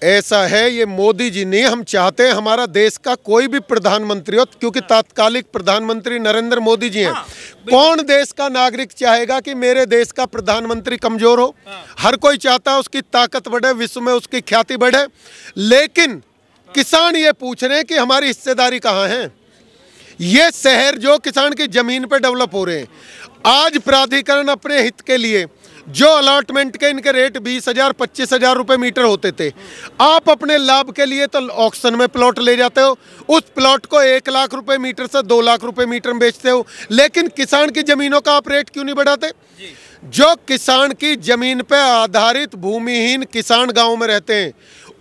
ऐसा है, ये मोदी जी नहीं, हम चाहते हैं हमारा देश का कोई भी प्रधानमंत्री हो, क्योंकि तात्कालिक प्रधानमंत्री नरेंद्र मोदी जी हैं। कौन देश का नागरिक चाहेगा कि मेरे देश का प्रधानमंत्री कमजोर हो? हर कोई चाहता है उसकी ताकत बढ़े, विश्व में उसकी ख्याति बढ़े। लेकिन किसान ये पूछ रहे हैं कि हमारी हिस्सेदारी कहाँ है? ये शहर जो किसान की जमीन पे डेवलप हो रहे हैं, आज प्राधिकरण अपने हित के लिए जो अलॉटमेंट के इनके रेट 20,000 25,000 रुपये मीटर होते थे, आप अपने लाभ के लिए तो ऑक्शन में प्लॉट ले जाते हो, उस प्लॉट को 1 लाख रुपए मीटर से 2 लाख रुपए मीटर में बेचते हो। लेकिन किसान की जमीनों का आप रेट क्यों नहीं बढ़ाते? जो किसान की जमीन पे आधारित भूमिहीन किसान गाँव में रहते हैं,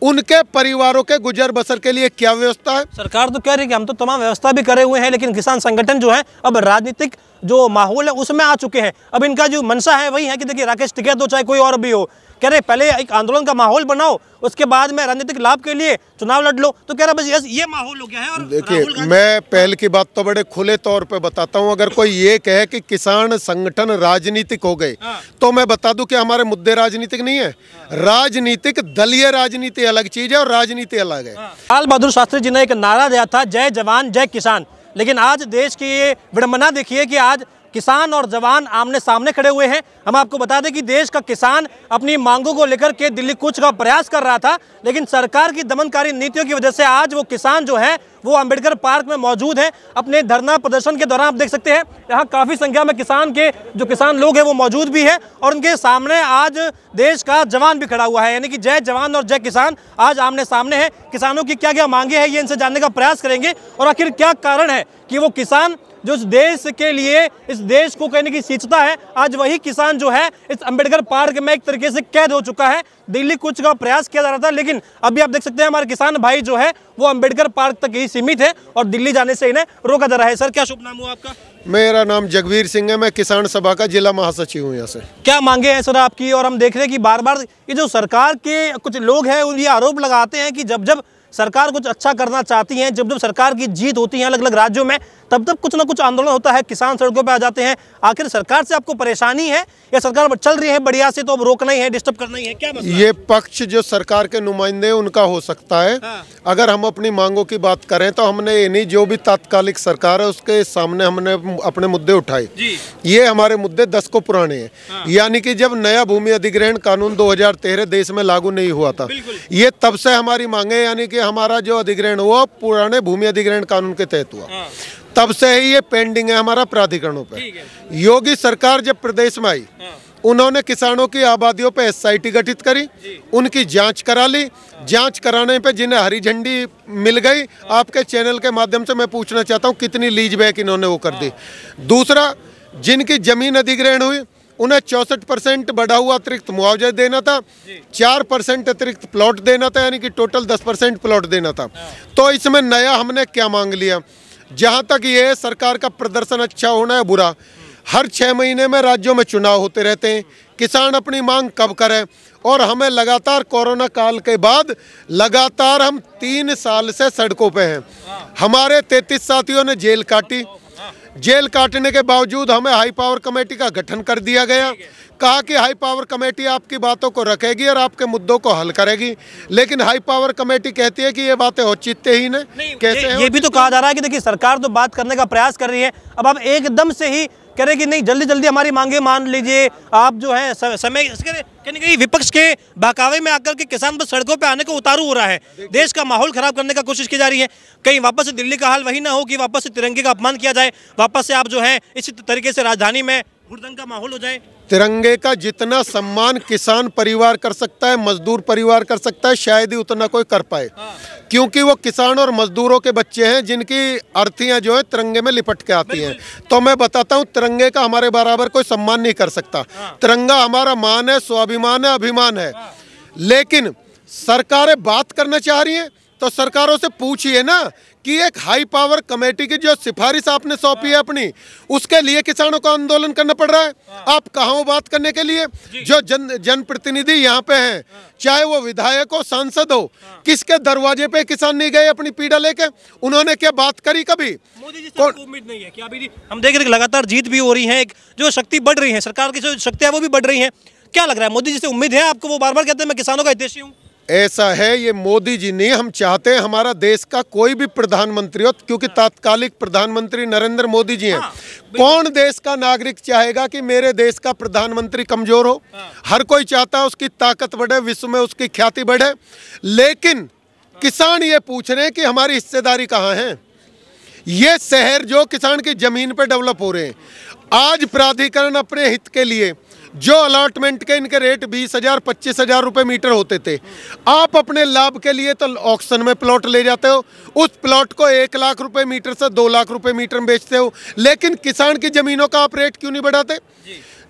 उनके परिवारों के गुजर बसर के लिए क्या व्यवस्था है? सरकार तो कह रही है कि हम तो तमाम व्यवस्था भी करे हुए हैं, लेकिन किसान संगठन जो है अब राजनीतिक जो माहौल है उसमें आ चुके हैं। अब इनका जो मंशा है वही है कि देखिए राकेश टिकैत हो चाहे कोई और भी हो, कह रहे पहले एक आंदोलन का माहौल बनाओ, उसके बाद में राजनीतिक लाभ के लिए चुनाव लड़ लो। तो कह रहा बस ये माहौल हो गया है। और देखिए, मैं पहले की बात तो बड़े खुले तौर पे बताता हूं। अगर कोई ये कहे कि किसान संगठन राजनीतिक हो गए, तो मैं बता दूं कि हमारे मुद्दे राजनीतिक नहीं है। राजनीतिक दलीय राजनीति अलग चीज है और राजनीति अलग है। लाल बहादुर शास्त्री जी ने एक नारा दिया था, जय जवान जय किसान। लेकिन आज देश की ये विडंबना देखिए कि आज किसान और जवान आमने सामने खड़े हुए हैं। हम आपको बता दें कि देश का किसान अपनी मांगों को लेकर के दिल्ली कूच का प्रयास कर रहा था, लेकिन सरकार की दमनकारी नीतियों की वजह से आज वो किसान जो है वो अंबेडकर पार्क में मौजूद है। अपने धरना प्रदर्शन के दौरान आप देख सकते हैं यहाँ काफ़ी संख्या में किसान लोग हैं वो मौजूद भी है, और उनके सामने आज देश का जवान भी खड़ा हुआ है। यानी कि जय जवान और जय किसान आज आमने सामने है। किसानों की क्या क्या मांगे हैं ये इनसे जानने का प्रयास करेंगे, और आखिर क्या कारण है कि वो किसान जो इस देश के लिए इस देश को कहने की सींचता है, आज वही किसान जो है इस अंबेडकर पार्क में एक तरीके से कैद हो चुका है। दिल्ली कूच का प्रयास किया जा रहा था, लेकिन अभी आप देख सकते हैं हमारे किसान भाई जो है वो अंबेडकर पार्क तक ही सीमित है और दिल्ली जाने से इन्हें रोका जा रहा है। सर, क्या शुभ नाम हुआ आपका? मेरा नाम जगवीर सिंह है, मैं किसान सभा का जिला महासचिव हूँ। यहाँ से क्या मांगे हैं सर आपकी? और हम देख रहे हैं कि बार बार ये जो सरकार के कुछ लोग हैं ये आरोप लगाते हैं कि जब जब सरकार कुछ अच्छा करना चाहती है, जब जब सरकार की जीत होती है अलग अलग राज्यों में, तब तब कुछ ना कुछ आंदोलन होता है, किसान सड़कों पे आ जाते हैं। आखिर सरकार से आपको परेशानी है या सरकार चल रही है बढ़िया से तो अब रोकना ही है, डिस्टर्ब करना ही है, क्या मसला? ये पक्ष जो सरकार के नुमाइंदे उनका हो सकता है। अगर हम अपनी मांगों की बात करें तो हमने ये नहीं, जो भी तात्कालिक सरकार है उसके सामने हमने अपने मुद्दे उठाए। ये हमारे मुद्दे 10 को पुराने हैं। यानी कि जब नया भूमि अधिग्रहण कानून 2013 देश में लागू नहीं हुआ था, ये तब से हमारी मांगे, यानी कि हमारा जो अधिग्रहण हुआ पुराने भूमि अधिग्रहण कानून के तहत हुआ, तब से ही ये पेंडिंग है हमारा प्राधिकरणों पे। योगी सरकार जब प्रदेश में आई, उन्होंने किसानों की आबादियों पे SIT गठित करी, उनकी जांच करा ली। जांच कराने पे जिन्हें हरी झंडी मिल गई, आपके चैनल के माध्यम से मैं पूछना चाहता हूँ कितनी लीज बैक इन्होंने वो कर दी। दूसरा, जिनकी जमीन अधिग्रहण हुई उन्हें 64% बढ़ा हुआ अतिरिक्त मुआवजा देना था, 4% अतिरिक्त प्लॉट देना था, यानी कि टोटल 10% प्लॉट देना था। तो इसमें नया हमने क्या मांग लिया? जहां तक ये सरकार का प्रदर्शन अच्छा होना है बुरा, हर 6 महीने में राज्यों में चुनाव होते रहते हैं, किसान अपनी मांग कब करें? और हमें लगातार कोरोना काल के बाद लगातार हम 3 साल से सड़कों पे हैं। हमारे 33 साथियों ने जेल काटी। जेल काटने के बावजूद हमें हाई पावर कमेटी का गठन कर दिया गया। कहा कि हाई पावर कमेटी आपकी बातों को रखेगी और आपके मुद्दों को हल करेगी, लेकिन हाई पावर कमेटी कहती है कि ये बातें औचित्य ही नहीं। कैसे ये भी तो कहा जा रहा है कि देखिए सरकार तो बात करने का प्रयास कर रही है, अब आप एकदम से ही कह रहे कि नहीं जल्दी जल्दी हमारी मांगे मान लीजिए। आप जो है समय कहने के विपक्ष के बहकावे में आकर के किसान बस सड़कों पे आने को उतारू हो रहा है, देश का माहौल खराब करने का कोशिश की जा रही है। कहीं वापस से दिल्ली का हाल वही ना हो कि वापस से तिरंगे का अपमान किया जाए, वापस से आप जो है इसी तरीके से राजधानी में हुड़दंग का माहौल हो जाए। तिरंगे का जितना सम्मान किसान परिवार कर सकता है, मजदूर परिवार कर सकता है, शायद ही उतना कोई कर पाए, क्योंकि वो किसान और मजदूरों के बच्चे हैं जिनकी अर्थियां जो है तिरंगे में लिपट के आती हैं। तो मैं बताता हूं, तिरंगे का हमारे बराबर कोई सम्मान नहीं कर सकता। तिरंगा हमारा मान है, स्वाभिमान है, अभिमान है। लेकिन सरकारें बात करना चाह रही हैं तो सरकारों से पूछिए ना कि एक हाई पावर कमेटी की जो सिफारिश आपने सौंपी है अपनी, उसके लिए किसानों को आंदोलन करना पड़ रहा है। आप कहाँ हो बात करने के लिए? जो जनप्रतिनिधि यहाँ पे हैं, चाहे वो विधायक हो, सांसद हो, किसके दरवाजे पे किसान नहीं गए अपनी पीड़ा लेके? उन्होंने क्या बात करी कभी? मोदी जी से उम्मीद नहीं है कि अभी हम देख रहे हैं लगातार जीत भी हो रही है, जो शक्ति बढ़ रही है, सरकार की जो शक्तियाँ वो भी बढ़ रही है। क्या लग रहा है, मोदी जी से उम्मीद है आपको? वो बार बार कहते हैं मैं किसानों का हितैषी हूँ। ऐसा है, ये मोदी जी नहीं, हम चाहते हैं हमारा देश का कोई भी प्रधानमंत्री हो, क्योंकि तात्कालिक प्रधानमंत्री नरेंद्र मोदी जी हैं। कौन देश का नागरिक चाहेगा कि मेरे देश का प्रधानमंत्री कमजोर हो? हर कोई चाहता है उसकी ताकत बढ़े, विश्व में उसकी ख्याति बढ़े। लेकिन किसान ये पूछ रहे हैं कि हमारी हिस्सेदारी कहाँ है? ये शहर जो किसान की जमीन पर डेवलप हो रहे हैं, आज प्राधिकरण अपने हित के लिए जो अलॉटमेंट के इनके रेट 20,000 25,000 रुपये मीटर होते थे, आप अपने लाभ के लिए तो ऑक्शन में प्लॉट ले जाते हो, उस प्लॉट को 1 लाख रुपए मीटर से 2 लाख रुपए मीटर में बेचते हो। लेकिन किसान की जमीनों का आप रेट क्यों नहीं बढ़ाते?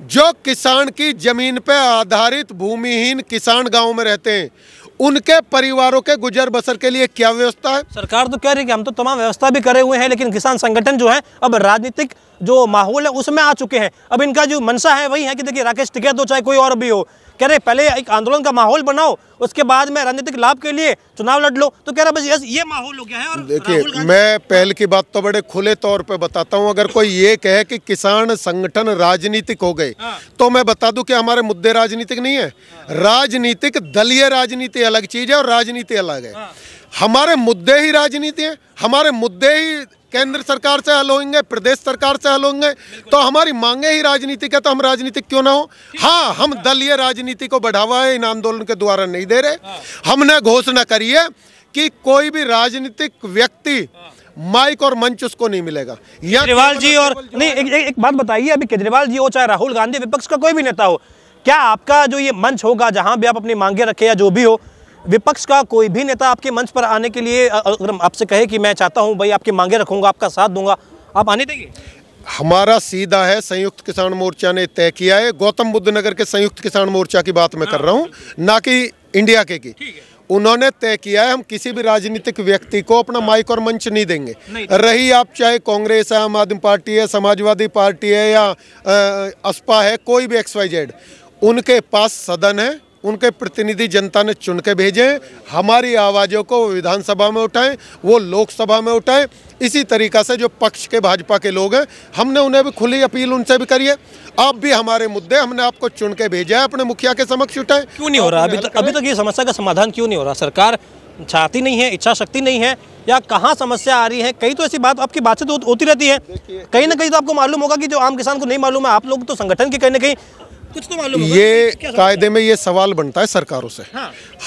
जो किसान की जमीन पे आधारित भूमिहीन किसान गाँव में रहते हैं, उनके परिवारों के गुजर बसर के लिए क्या व्यवस्था है? सरकार तो कह रही है कि हम तो तमाम व्यवस्था भी करे हुए हैं, लेकिन किसान संगठन जो है अब राजनीतिक जो माहौल है उसमें आ चुके हैं। अब इनका जो मंशा है वही है कि देखिए राकेश टिकैत हो चाहे कोई और भी हो, कह रहे पहले एक आंदोलन का माहौल बनाओ, उसके बाद में राजनीतिक लाभ के लिए चुनाव लड़ लो। तो कह रहा बस ये माहौल हो गया है। और देखिए, मैं पहले की बात तो बड़े खुले तौर पे बताता हूं। अगर कोई ये कहे कि किसान संगठन राजनीतिक हो गए, तो मैं बता दूं कि हमारे मुद्दे राजनीतिक नहीं है। राजनीतिक दलीय राजनीति अलग चीज है और राजनीति अलग है। हमारे मुद्दे ही राजनीति है, हमारे मुद्दे ही केंद्र सरकार से हल होंगे, प्रदेश सरकार से हल होंगे, तो हमारी मांगे ही राजनीतिक है, तो हम राजनीतिक क्यों ना हो? हाँ, हम दलीय राजनीति को बढ़ावा है इन आंदोलन के द्वारा नहीं दे रहे। हमने घोषणा करी है कि कोई भी राजनीतिक व्यक्ति माइक और मंच उसको नहीं मिलेगा। केजरीवाल जी और नहीं, एक बात बताइए, अभी केजरीवाल जी हो चाहे राहुल गांधी, विपक्ष का कोई भी नेता हो, क्या आपका जो ये मंच होगा जहां भी आप अपनी मांगे रखे या जो भी हो, विपक्ष का कोई भी नेता आपके मंच पर आने के लिए अगर आपसे कहे कि मैं चाहता हूं भाई आपकी मांगे रखूंगा, आपका साथ दूंगा, आप आने देंगे? हमारा सीधा है, संयुक्त किसान मोर्चा ने तय किया है। गौतम बुद्ध नगर के संयुक्त किसान मोर्चा की बात मैं कर रहा हूं, ना कि इंडिया के की। उन्होंने तय किया है हम किसी भी राजनीतिक व्यक्ति को अपना माइक और मंच नहीं देंगे। रही आप चाहे कांग्रेस है, आम आदमी पार्टी है, समाजवादी पार्टी है या असपा है, कोई भी XYZ, उनके पास सदन है, उनके प्रतिनिधि जनता ने चुन के भेजे हैं। हमारी आवाज़ों को विधानसभा में उठाएं, वो लोकसभा में उठाएं। इसी तरीक़ा से जो पक्ष के भाजपा के लोग हैं, हमने उन्हें भी खुली अपील उनसे भी करी है। आप भी हमारे मुद्दे हमने आपको चुन के भेजा है, अपने मुखिया के समक्ष उठाएं। क्यों नहीं हो रहा अभी तक ये समस्या का समाधान क्यों नहीं हो रहा? सरकार चाहती नहीं है, इच्छा शक्ति नहीं है, या कहाँ समस्या आ रही है? कई तो ऐसी बात आपकी बात से तो होती रहती है, कहीं ना कहीं तो आपको मालूम होगा कि जो आम किसान को नहीं मालूम है, आप लोग तो संगठन के कहीं ना कहीं कुछ तो मालूम होगा। ये कायदे में ये सवाल बनता है सरकारों से।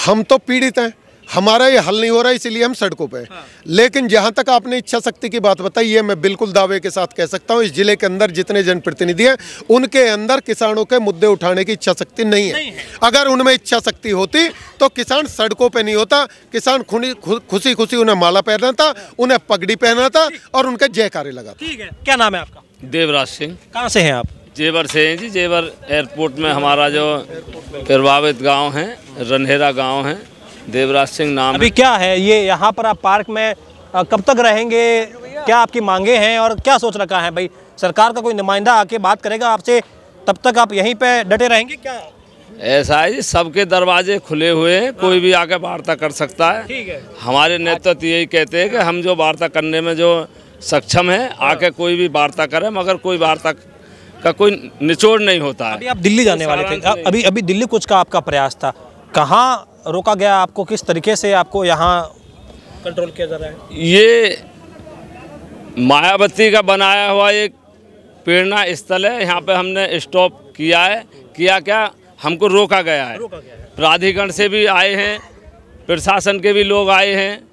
हम तो पीड़ित हैं, हमारा ये हल नहीं हो रहा, इसीलिए हम सड़कों पे हैं। लेकिन जहां तक आपने इच्छा शक्ति की बात बताई, ये मैं बिल्कुल दावे के साथ कह सकता हूं, इस जिले के अंदर जितने जनप्रतिनिधि हैं, उनके अंदर किसानों के मुद्दे उठाने की इच्छा शक्ति नहीं है। अगर उनमें इच्छा शक्ति होती तो किसान सड़कों पे नहीं होता। किसान खुशी खुशी उन्हें माला पहनाता, उन्हें पगड़ी पहनाता और उनके जयकारे लगाता। ठीक है, क्या नाम है आपका? देवराज सिंह। कहाँ से हैं आप? जेवर से हैं जी। जेवर एयरपोर्ट में हमारा जो प्रभावित गांव है, रनहेरा गांव है, देवराज सिंह नाम। अभी क्या है ये यहाँ पर आप पार्क में कब तक रहेंगे? क्या आपकी मांगे हैं और क्या सोच रखा है? भाई सरकार का कोई नुमाइंदा आके बात करेगा आपसे, तब तक आप यहीं पे डटे रहेंगे क्या? ऐसा है जी, सबके दरवाजे खुले हुए हैं, कोई भी आके वार्ता कर सकता है। ठीक है। हमारे नेतृत्व यही कहते हैं कि हम जो वार्ता करने में जो सक्षम है, आके कोई भी वार्ता करें, मगर कोई वार्ता का कोई निचोड़ नहीं होता है। अभी आप दिल्ली जाने वाले थे, अभी दिल्ली कुछ का आपका प्रयास था, कहाँ रोका गया आपको? किस तरीके से आपको यहाँ कंट्रोल किया जा रहा है? ये मायावती का बनाया हुआ एक प्रेरणा स्थल है, यहाँ पे हमने स्टॉप किया है। किया क्या, हमको रोका गया है। प्राधिकरण से भी आए हैं, प्रशासन के भी लोग आए हैं,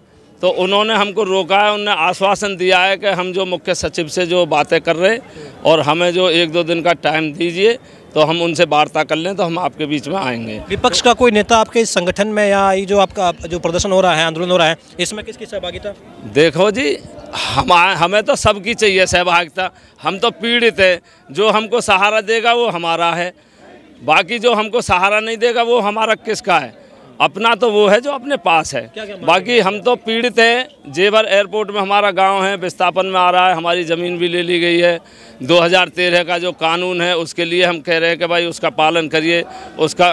तो उन्होंने हमको रोका है। उन्होंने आश्वासन दिया है कि हम जो मुख्य सचिव से जो बातें कर रहे और हमें जो 1-2 दिन का टाइम दीजिए, तो हम उनसे वार्ता कर लें, तो हम आपके बीच में आएंगे। विपक्ष का कोई नेता आपके इस संगठन में या ये जो आपका जो प्रदर्शन हो रहा है, आंदोलन हो रहा है, इसमें किसकी सहभागिता? देखो जी, हमें तो सबकी चाहिए सहभागिता। हम तो पीड़ित है, जो हमको सहारा देगा वो हमारा है, बाकी जो हमको सहारा नहीं देगा वो हमारा किसका है? अपना तो वो है जो अपने पास है। बाकी हम तो पीड़ित हैं। जेवर एयरपोर्ट में हमारा गांव है, विस्थापन में आ रहा है, हमारी ज़मीन भी ले ली गई है। 2013 का जो कानून है उसके लिए हम कह रहे हैं कि भाई उसका पालन करिए। उसका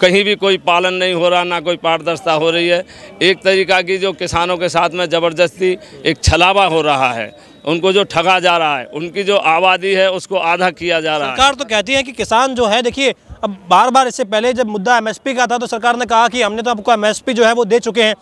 कहीं भी कोई पालन नहीं हो रहा, ना कोई पारदर्शिता हो रही है। एक तरीका की जो किसानों के साथ में ज़बरदस्ती एक छलावा हो रहा है, उनको जो ठगा जा रहा है, उनकी जो आबादी है उसको आधा किया जा रहा है। सरकार तो कहती है कि किसान जो है, देखिए अब बार बार इससे पहले जब मुद्दा MSP का था तो सरकार ने कहा कि हमने तो आपको MSP जो है वो दे चुके हैं।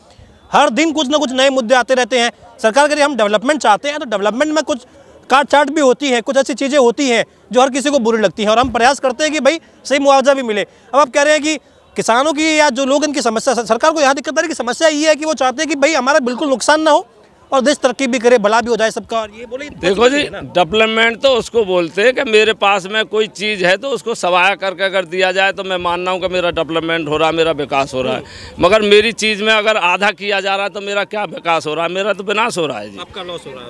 हर दिन कुछ ना कुछ नए मुद्दे आते रहते हैं। सरकार कह रही है हम डेवलपमेंट चाहते हैं, तो डेवलपमेंट में कुछ काट छाट भी होती है, कुछ ऐसी चीज़ें होती हैं जो हर किसी को बुरी लगती हैं, और हम प्रयास करते हैं कि भाई सही मुआवजा भी मिले। अब आप कह रहे हैं कि किसानों की या जो लोग इनकी समस्या, सरकार को यहाँ दिक्कत आ रही है कि समस्या ये है कि वो चाहते हैं कि भाई हमारा बिल्कुल नुकसान ना हो और देश तरक्की भी करे, भला भी हो जाए सबका। और ये बोले देखो जी, डेवलपमेंट तो उसको बोलते हैं कि मेरे पास में कोई चीज़ है तो उसको सवाया करके अगर दिया जाए तो मैं मान रहा हूँ कि मेरा डेवलपमेंट हो रहा है, मेरा विकास हो रहा है। मगर मेरी चीज़ में अगर आधा किया जा रहा है तो मेरा क्या विकास हो रहा है, मेरा तो विनाश हो रहा है जी। आपका लॉस हो रहा है।